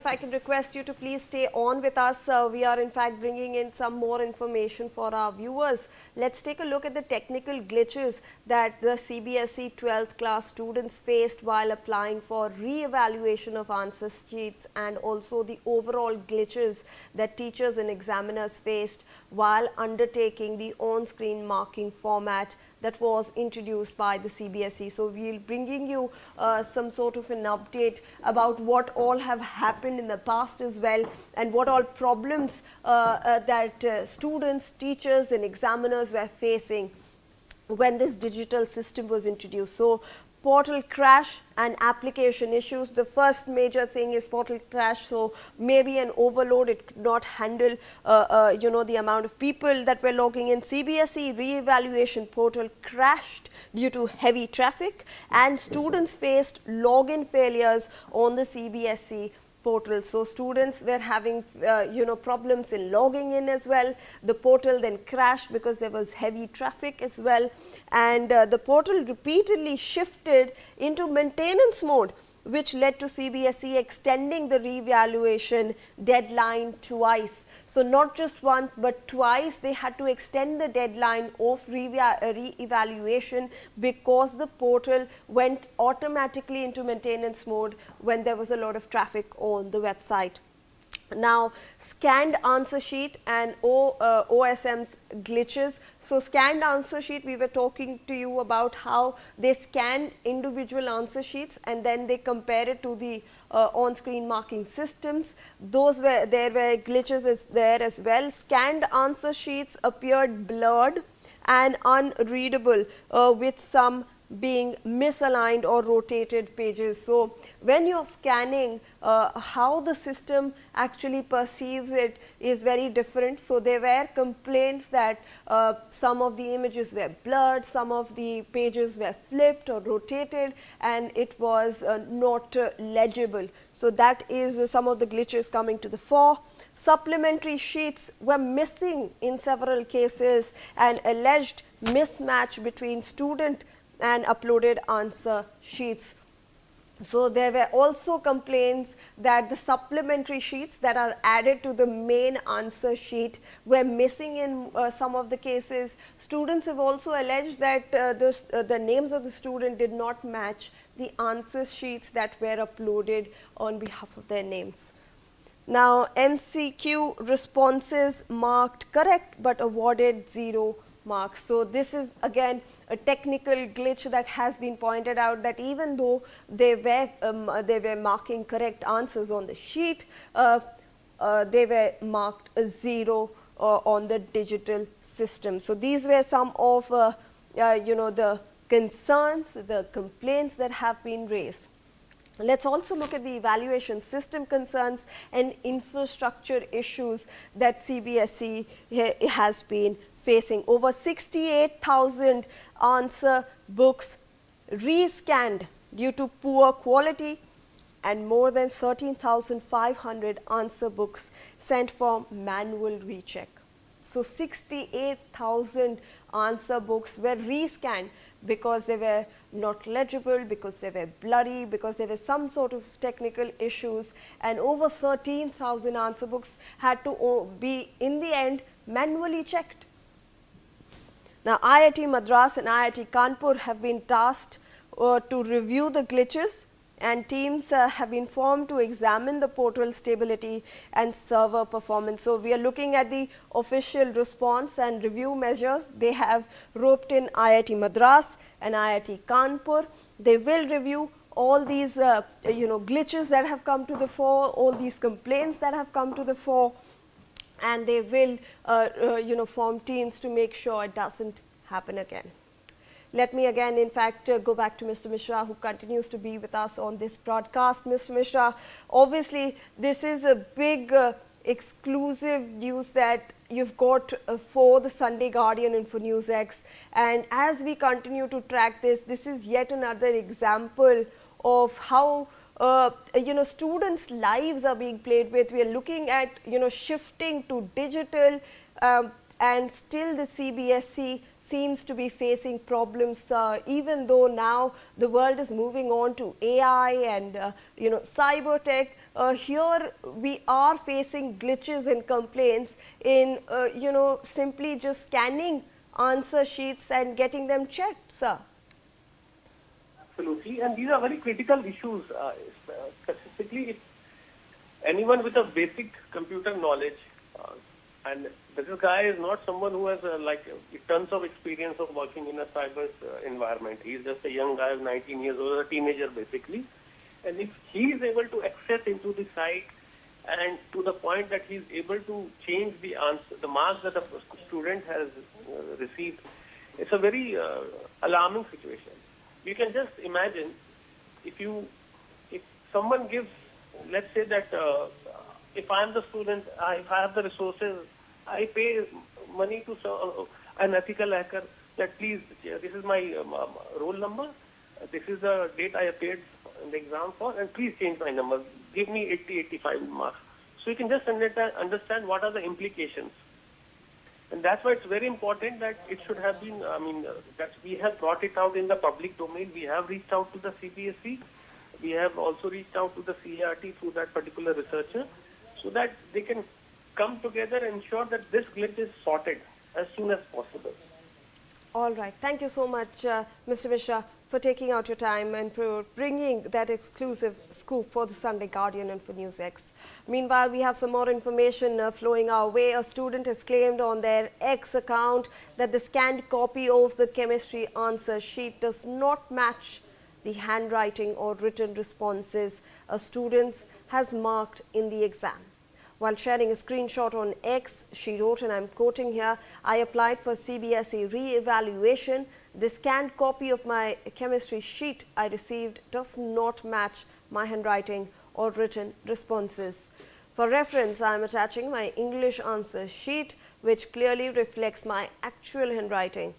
If I can request you to please stay on with us, we are in fact bringing in some more information for our viewers. Let's take a look at the technical glitches that the CBSE 12th class students faced while applying for re-evaluation of answer sheets, and also the overall glitches that teachers and examiners faced while undertaking the on-screen marking format that was introduced by the CBSE. So, we will bringing you some sort of an update about what all have happened in the past as well, and what all problems that students, teachers and examiners were facing when this digital system was introduced. So, portal crash and application issues. The first major thing is portal crash. So, maybe an overload, it could not handle the amount of people that were logging in. CBSE re-evaluation portal crashed due to heavy traffic, and students faced login failures on the CBSE portal. So, students were having problems in logging in as well. The portal then crashed because there was heavy traffic as well, and the portal repeatedly shifted into maintenance mode, which led to CBSE extending the re-evaluation deadline twice. So, not just once but twice they had to extend the deadline of re-evaluation because the portal went automatically into maintenance mode when there was a lot of traffic on the website. Now, scanned answer sheet and OSM's glitches. So, scanned answer sheet, we were talking to you about how they scan individual answer sheets and then they compare it to the on-screen marking systems. There were glitches there as well. Scanned answer sheets appeared blurred and unreadable with some being misaligned or rotated pages. So, when you are scanning, how the system actually perceives it is very different. So, there were complaints that some of the images were blurred, some of the pages were flipped or rotated, and it was not legible. So, that is some of the glitches coming to the fore. Supplementary sheets were missing in several cases, and alleged mismatch between student and uploaded answer sheets. So, there were also complaints that the supplementary sheets that are added to the main answer sheet were missing in some of the cases. Students have also alleged that the names of the student did not match the answer sheets that were uploaded on behalf of their names. Now, MCQ responses marked correct but awarded 0 marks. So, this is again a technical glitch that has been pointed out, that even though they were marking correct answers on the sheet, they were marked a 0 on the digital system. So, these were some of the concerns, the complaints that have been raised. Let us also look at the evaluation system concerns and infrastructure issues that CBSE has been facing. Over 68,000 answer books rescanned due to poor quality, and more than 13,500 answer books sent for manual recheck. So, 68,000 answer books were rescanned because they were not legible, because they were blurry, because there were some sort of technical issues, and over 13,000 answer books had to be in the end manually checked. Now, IIT Madras and IIT Kanpur have been tasked to review the glitches, and teams have been formed to examine the portal stability and server performance. So, we are looking at the official response and review measures. They have roped in IIT Madras and IIT Kanpur. They will review all these glitches that have come to the fore, all these complaints that have come to the fore, and they will form teams to make sure it does not happen again. Let me again in fact go back to Mr. Mishra, who continues to be with us on this broadcast. Mr. Mishra, obviously this is a big exclusive news that you have got for the Sunday Guardian and for NewsX, and as we continue to track this, this is yet another example of how students' lives are being played with. We are looking at shifting to digital, and still the CBSE seems to be facing problems, even though now the world is moving on to AI and cyber tech. here we are facing glitches and complaints in, simply just scanning answer sheets and getting them checked, sir. Absolutely, and these are very critical issues. Specifically, if anyone with a basic computer knowledge, and this guy is not someone who has tons of experience of working in a cyber environment. He's just a young guy, 19 years old, a teenager basically. And if he is able to access into the site and to the point that he's able to change the answer, the marks that the student has received, it's a very alarming situation. You can just imagine if someone gives, let's say that if I'm the student, if I have the resources, I pay money to an ethical hacker that please, this is my roll number, this is the date I appeared in the exam for, and please change my number, give me 80, 85 marks. So you can just understand what are the implications. And that's why it's very important that it should have been, that we have brought it out in the public domain. We have reached out to the CBSE. We have also reached out to the CERT through that particular researcher so that they can come together and ensure that this glitch is sorted as soon as possible. All right. Thank you so much, Mr. Mishra, for taking out your time and for bringing that exclusive scoop for the Sunday Guardian and for NewsX. Meanwhile, we have some more information flowing our way. A student has claimed on their X account that the scanned copy of the chemistry answer sheet does not match the handwriting or written responses a student has marked in the exam. While sharing a screenshot on X, she wrote, and I'm quoting here, "I applied for CBSE re-evaluation. The scanned copy of my chemistry sheet I received does not match my handwriting or written responses. For reference, I am attaching my English answer sheet, which clearly reflects my actual handwriting."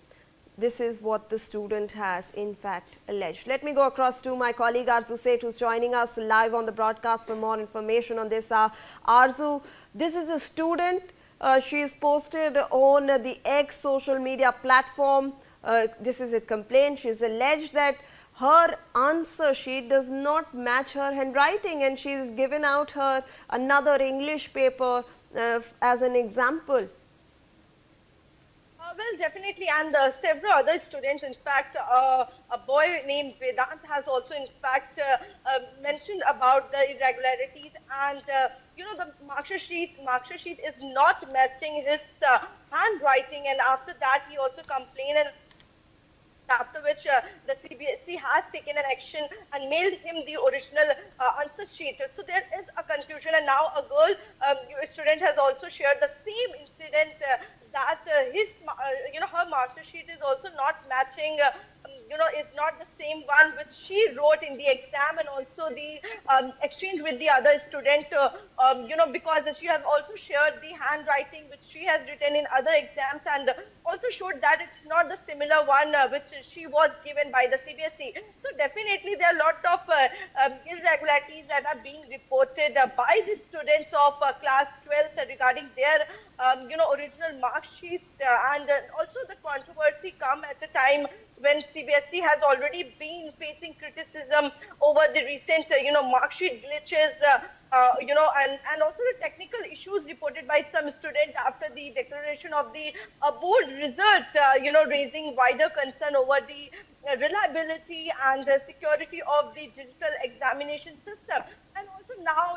This is what the student has in fact alleged. Let me go across to my colleague Arzu Seth, who's joining us live on the broadcast for more information on this. Arzu, this is a student. She is posted on the X social media platform. This is a complaint. She's alleged that her answer sheet does not match her handwriting, and she's given out her another English paper as an example. Well, definitely, and several other students. In fact, a boy named Vedant has also, in fact, mentioned about the irregularities, and the marker sheet is not matching his handwriting, and after that, he also complained, and after which the CBSE has taken an action and mailed him the original answer sheet. So there is a confusion, and now a girl student has also shared the same incident that her master sheet is also not matching, is not the same one which she wrote in the exam, and also the exchange with the other student, because she has also shared the handwriting which she has written in other exams, and also showed that it's not the similar one which she was given by the CBSE. So definitely there are a lot of irregularities that are being reported by the students of class 12th regarding their original mark sheet, and also the controversy come at a time when CBSE has already been facing criticism over the recent, mark sheet glitches, and also the technical issues reported by some students after the declaration of the board result, raising wider concern over the reliability and security of the digital examination system. And also now,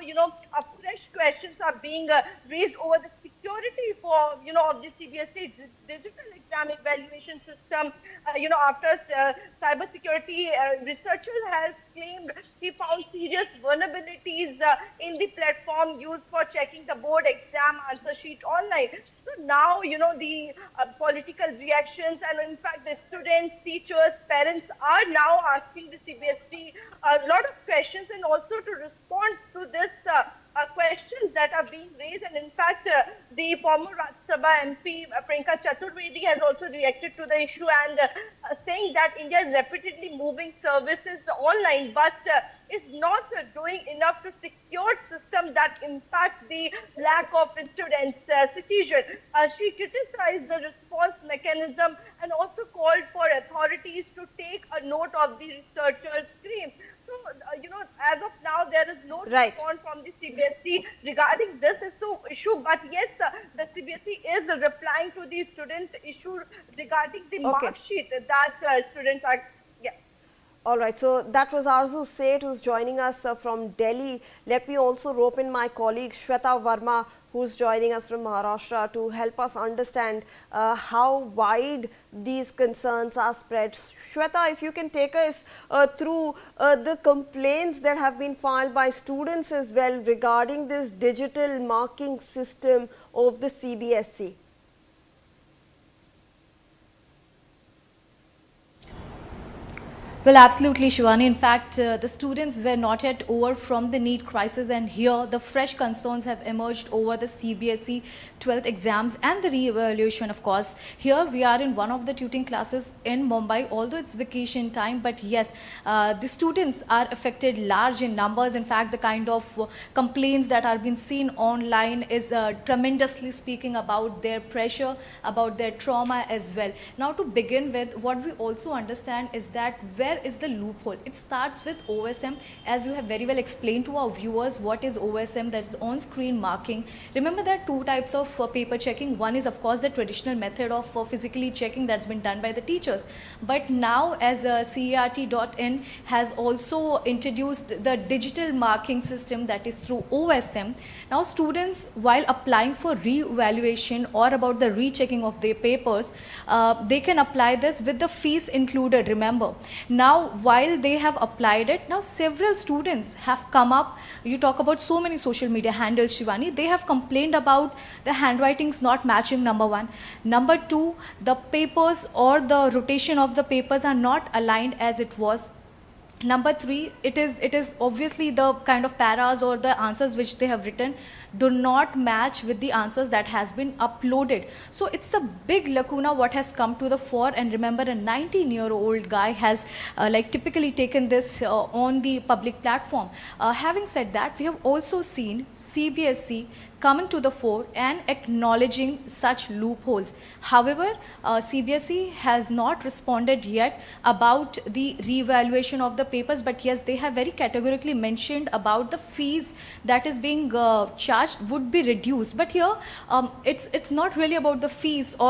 fresh questions are being raised over the security for, of the CBSE digital exam evaluation system. After cybersecurity researchers has claimed he found serious vulnerabilities in the platform used for checking the board exam answer sheet online. So now, the political reactions, and in fact, the students, teachers, parents are now asking the CBSE a lot of questions, and also to respond to this questions that are being raised. And in fact, the former Rajya Sabha MP Priyanka Chaturvedi has also reacted to the issue, and saying that India is rapidly moving services online, but is not doing enough to secure systems that impact the lack of students' citizen. She criticized the response mechanism and also called for authorities to take a note of the researchers' claim. So as of now, there is no Right. response from the CBSE regarding this issue. But yes, the CBSE is replying to the students' issue regarding the Okay. mark sheet that students are. Yeah. All right, so that was Arzu Seth who's joining us from Delhi. Let me also rope in my colleague Shweta Verma, who's joining us from Maharashtra, to help us understand how wide these concerns are spread. Shweta, if you can take us through the complaints that have been filed by students as well regarding this digital marking system of the CBSE. Well, absolutely, Shivani. In fact, the students were not yet over from the NEET crisis, and here the fresh concerns have emerged over the CBSE 12th exams and the re-evaluation, of course. Here we are in one of the tutoring classes in Mumbai, although it's vacation time, but yes, the students are affected large in numbers. In fact, the kind of complaints that are being seen online is tremendously speaking about their pressure, about their trauma as well. Now, to begin with, what we also understand is that where is the loophole? It starts with OSM, as you have very well explained to our viewers what is OSM, that is on-screen marking. Remember, there are two types of paper checking. One is, of course, the traditional method of physically checking that's been done by the teachers. But now, as CERT.in has also introduced the digital marking system, that is through OSM. Now, students, while applying for re-evaluation or about the rechecking of their papers, they can apply this with the fees included, remember. Now, while they have applied it, now several students have come up. You talk about so many social media handles, Shivani. They have complained about the handwritings not matching, number one. Number two, the papers or the rotation of the papers are not aligned as it was. Number three, it is obviously the kind of paras or the answers which they have written do not match with the answers that has been uploaded. So it's a big lacuna what has come to the fore. And remember, a 19-year-old guy has like typically taken this on the public platform. Having said that, we have also seen CBSE coming to the fore and acknowledging such loopholes. However, CBSE has not responded yet about the re-evaluation of the papers, but yes, they have very categorically mentioned about the fees that is being charged would be reduced. But here, it's not really about the fees or